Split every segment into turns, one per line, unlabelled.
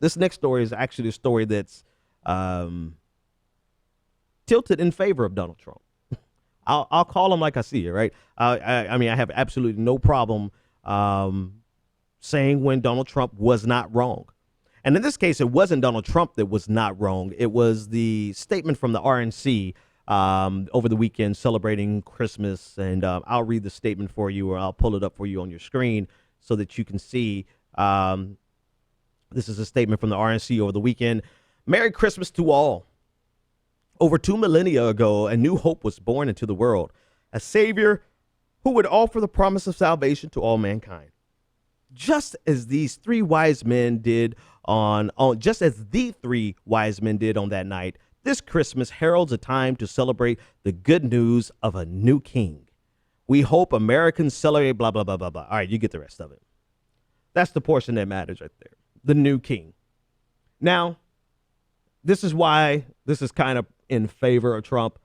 This next story is actually a story that's tilted in favor of Donald Trump. I'll call him like I see it, right? I mean, I have absolutely no problem saying when Donald Trump was not wrong. And in this case, it wasn't Donald Trump that was not wrong. It was the statement from the RNC over the weekend celebrating Christmas. And I'll read the statement for you, or I'll pull it up for you on your screen so that you can see. This is a statement from the RNC over the weekend. Merry Christmas to all. Over 2 millennia ago, a new hope was born into the world, a savior who would offer the promise of salvation to all mankind. Just as these three wise men did on the three wise men did on that night, this Christmas heralds a time to celebrate the good news of a new king. We hope Americans celebrate blah, blah, blah, blah, blah. All right, you get the rest of it. That's the portion that matters right there. The new king. Now, this is why this is kind of in favor of Trump.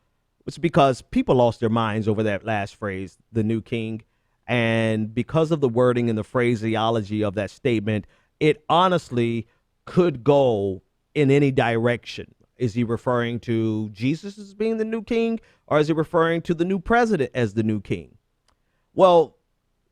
It's because people lost their minds over that last phrase, the new king. And because of the wording and the phraseology of that statement, it honestly could go in any direction. Is he referring to Jesus as being the new king, or is he referring to the new president as the new king? Well,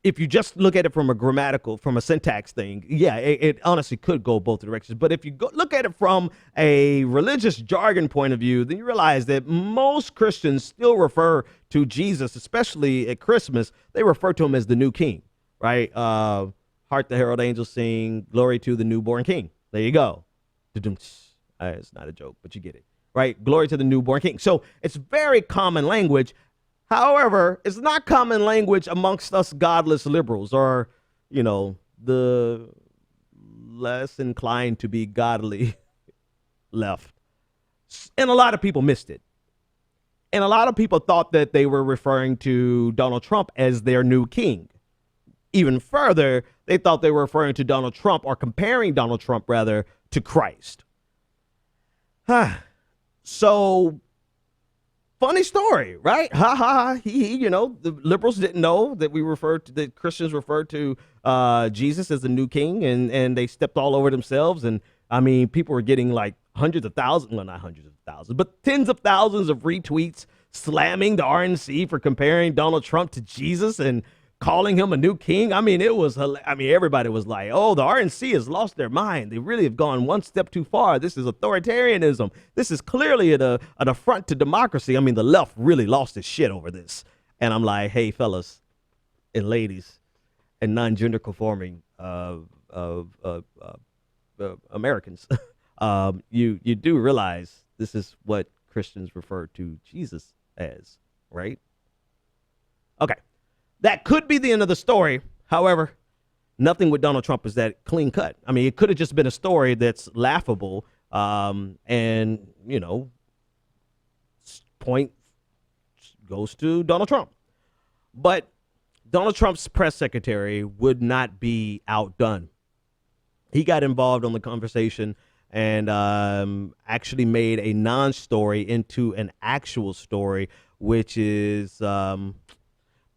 if you just look at it from a syntax thing, yeah, it honestly could go both directions. But if you look at it from a religious jargon point of view, then you realize that most Christians still refer to Jesus, especially at Christmas. They refer to him as the new king, right? Hark the herald angels sing, glory to the newborn king. There you go. It's not a joke, but you get it, right? Glory to the newborn king. So it's very common language. However, it's not common language amongst us godless liberals, or, you know, the less inclined to be godly left. And a lot of people missed it. And a lot of people thought that they were referring to Donald Trump as their new king. Even further, they thought they were referring to Donald Trump, or comparing Donald Trump, rather, to Christ. So, funny story, right? Ha ha. You know, the liberals didn't know that Christians referred to Jesus as the new king, and they stepped all over themselves. And I mean, people were getting like hundreds of thousands, well, not hundreds of thousands, but tens of thousands of retweets slamming the RNC for comparing Donald Trump to Jesus and calling him a new king. I mean, everybody was like, oh, the RNC has lost their mind. They really have gone one step too far. This is authoritarianism. This is clearly an affront to democracy. I mean, the left really lost its shit over this. And I'm like, hey, fellas and ladies and non-gender conforming Americans, you do realize this is what Christians refer to Jesus as, right? Okay. That could be the end of the story. However, nothing with Donald Trump is that clean cut. I mean, it could have just been a story that's laughable. And, you know, point goes to Donald Trump. But Donald Trump's press secretary would not be outdone. He got involved on the conversation and actually made a non-story into an actual story, which is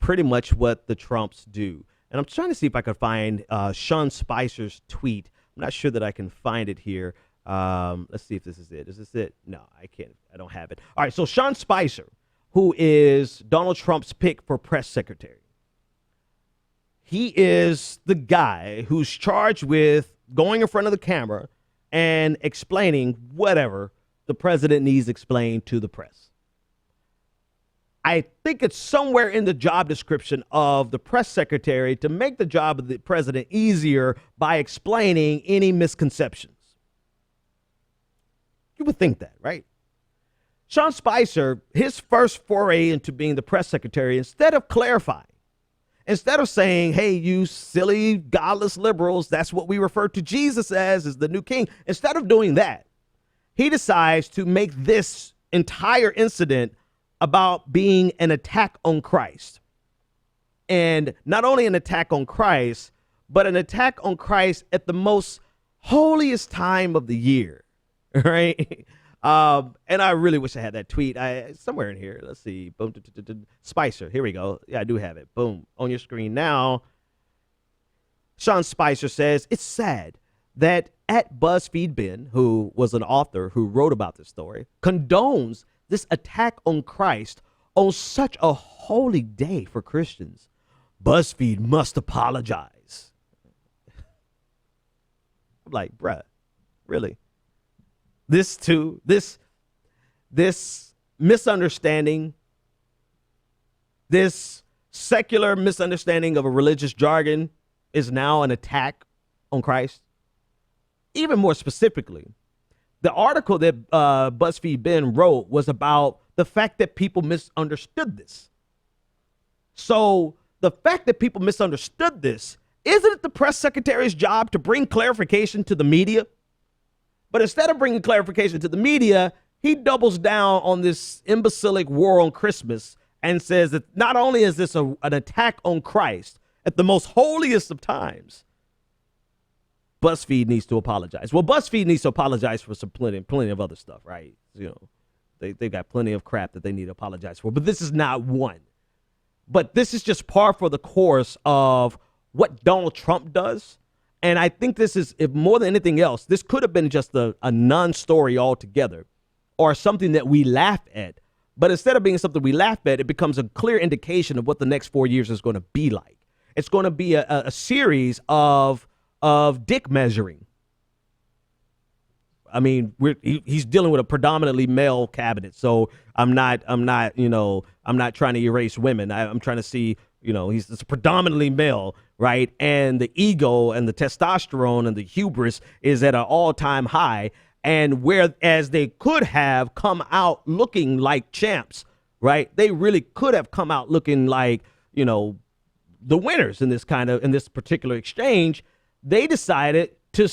pretty much what the Trumps do. And I'm trying to see if I can find Sean Spicer's tweet. I'm not sure that I can find it here. Let's see if this is it. Is this it? No, I can't. I don't have it. All right, so Sean Spicer, who is Donald Trump's pick for press secretary. He is the guy who's charged with going in front of the camera and explaining whatever the president needs explained to the press. I think it's somewhere in the job description of the press secretary to make the job of the president easier by explaining any misconceptions. You would think that, right? Sean Spicer, his first foray into being the press secretary, instead of clarifying, instead of saying, hey, you silly, godless liberals, that's what we refer to Jesus as the new king. Instead of doing that, he decides to make this entire incident about being an attack on Christ. And not only an attack on Christ, but an attack on Christ at the most holiest time of the year, right? And I really wish I had that tweet. Somewhere in here, let's see. Boom, Spicer, here we go. Yeah, I do have it. Boom, on your screen now. Sean Spicer says, it's sad that at BuzzFeed Ben, who was an author who wrote about this story, condones this attack on Christ on such a holy day for Christians. BuzzFeed must apologize. I'm like, bruh, really? This misunderstanding, this secular misunderstanding of a religious jargon is now an attack on Christ? Even more specifically, the article that BuzzFeed Ben wrote was about the fact that people misunderstood this. So the fact that people misunderstood this, isn't it the press secretary's job to bring clarification to the media? But instead of bringing clarification to the media, he doubles down on this imbecilic war on Christmas and says that not only is this an attack on Christ at the most holiest of times, BuzzFeed needs to apologize. Well, BuzzFeed needs to apologize for some plenty of other stuff, right? You know, they got plenty of crap that they need to apologize for, but this is not one. But this is just par for the course of what Donald Trump does. And I think this is, if more than anything else, this could have been just a non-story altogether or something that we laugh at. But instead of being something we laugh at, it becomes a clear indication of what the next 4 years is going to be like. It's going to be a series of dick measuring. I mean, he's dealing with a predominantly male cabinet, so I'm not trying to erase women. I'm trying to see, it's predominantly male, right? And the ego and the testosterone and the hubris is at an all-time high. And whereas they could have come out looking like champs, right? They really could have come out looking like, the winners in this particular exchange. They decided to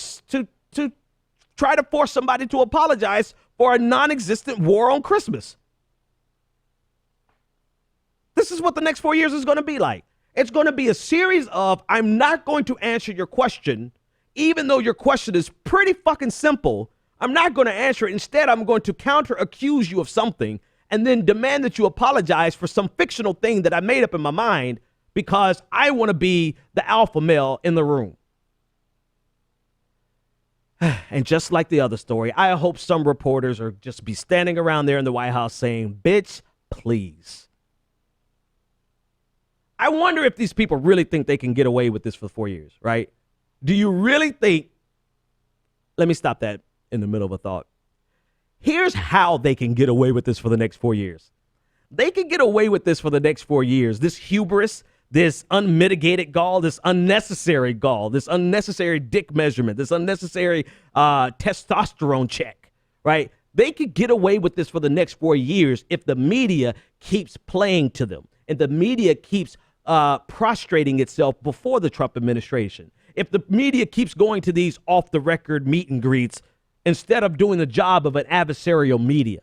try to force somebody to apologize for a non-existent war on Christmas. This is what the next 4 years is going to be like. It's going to be a series of, I'm not going to answer your question, even though your question is pretty fucking simple. I'm not going to answer it. Instead, I'm going to counter accuse you of something and then demand that you apologize for some fictional thing that I made up in my mind because I want to be the alpha male in the room. And just like the other story, I hope some reporters are just be standing around there in the White House saying, bitch, please. I wonder if these people really think they can get away with this for 4 years, right? Do you really think, let me stop that in the middle of a thought. Here's how they can get away with this for the next 4 years. They can get away with this for the next 4 years. This hubris, this unmitigated gall, this unnecessary dick measurement, this unnecessary testosterone check, right? They could get away with this for the next 4 years if the media keeps playing to them and the media keeps prostrating itself before the Trump administration. If the media keeps going to these off-the-record meet and greets instead of doing the job of an adversarial media.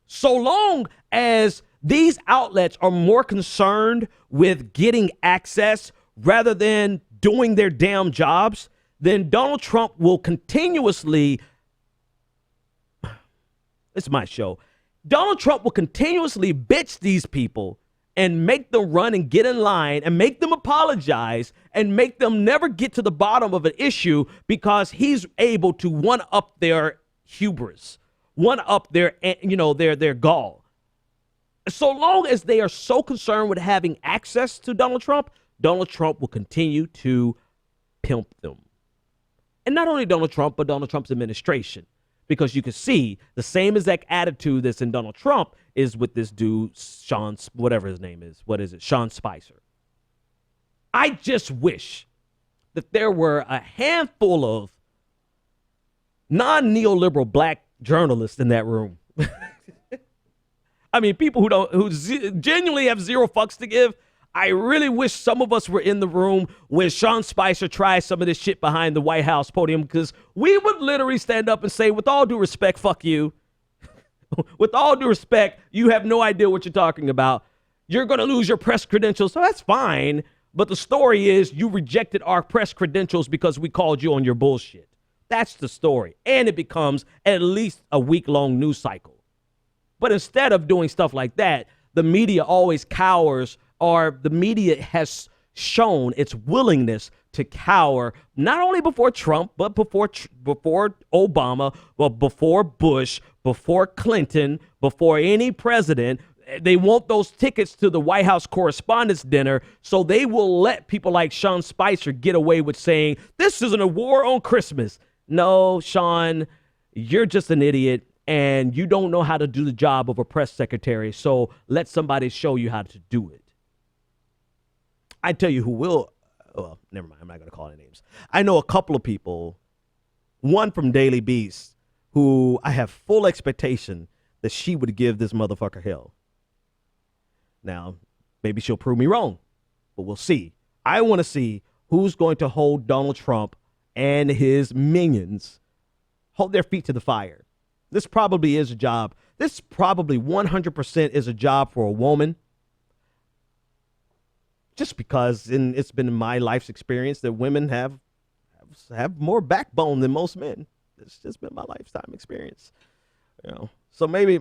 So long as these outlets are more concerned with getting access rather than doing their damn jobs, then Donald Trump will continuously, it's my show, Donald Trump will continuously bitch these people and make them run and get in line and make them apologize and make them never get to the bottom of an issue because he's able to one-up their hubris, one-up their gall. So long as they are so concerned with having access to Donald Trump will continue to pimp them. And not only Donald Trump, but Donald Trump's administration. Because you can see the same exact attitude that's in Donald Trump is with this dude, Sean, whatever his name is. What is it? Sean Spicer. I just wish that there were a handful of non-neoliberal black journalists in that room. I mean, people who genuinely have zero fucks to give. I really wish some of us were in the room when Sean Spicer tries some of this shit behind the White House podium, because we would literally stand up and say, with all due respect, fuck you. With all due respect, you have no idea what you're talking about. You're going to lose your press credentials, so that's fine. But the story is you rejected our press credentials because we called you on your bullshit. That's the story. And it becomes at least a week-long news cycle. But instead of doing stuff like that, the media always cowers, or the media has shown its willingness to cower, not only before Trump, but before Obama, but before Bush, before Clinton, before any president. They want those tickets to the White House Correspondents' Dinner, so they will let people like Sean Spicer get away with saying, this isn't a war on Christmas. No, Sean, you're just an idiot, and you don't know how to do the job of a press secretary, so let somebody show you how to do it. I tell you who will. Well, never mind. I'm not going to call any names. I know a couple of people, one from Daily Beast, who I have full expectation that she would give this motherfucker hell. Now, maybe she'll prove me wrong, but we'll see. I want to see who's going to hold Donald Trump and his minions, hold their feet to the fire. This probably is a job. This probably 100% is a job for a woman. Just because it's been in my life's experience that women have more backbone than most men. It's just been my lifetime experience. So maybe,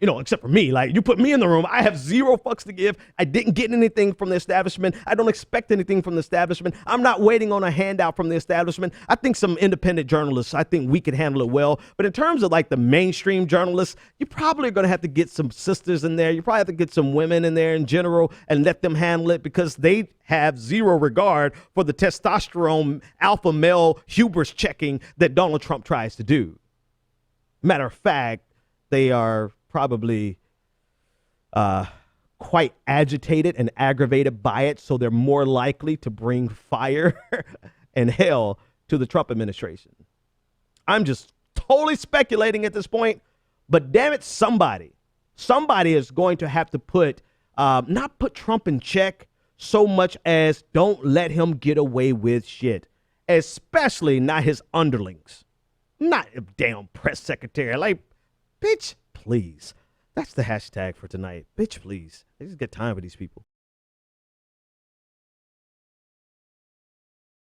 except for me, like you put me in the room, I have zero fucks to give. I didn't get anything from the establishment. I don't expect anything from the establishment. I'm not waiting on a handout from the establishment. I think some independent journalists, I think we could handle it well. But in terms of like the mainstream journalists, you're probably going to have to get some sisters in there. You probably have to get some women in there in general and let them handle it, because they have zero regard for the testosterone alpha male hubris checking that Donald Trump tries to do. Matter of fact, they are probably quite agitated and aggravated by it, so they're more likely to bring fire and hell to the Trump administration. I'm just totally speculating at this point, but damn it, somebody is going to have to not put Trump in check so much as don't let him get away with shit, especially not his underlings, not a damn press secretary. Like, bitch, please. That's the hashtag for tonight. Bitch, please. I just get time for these people.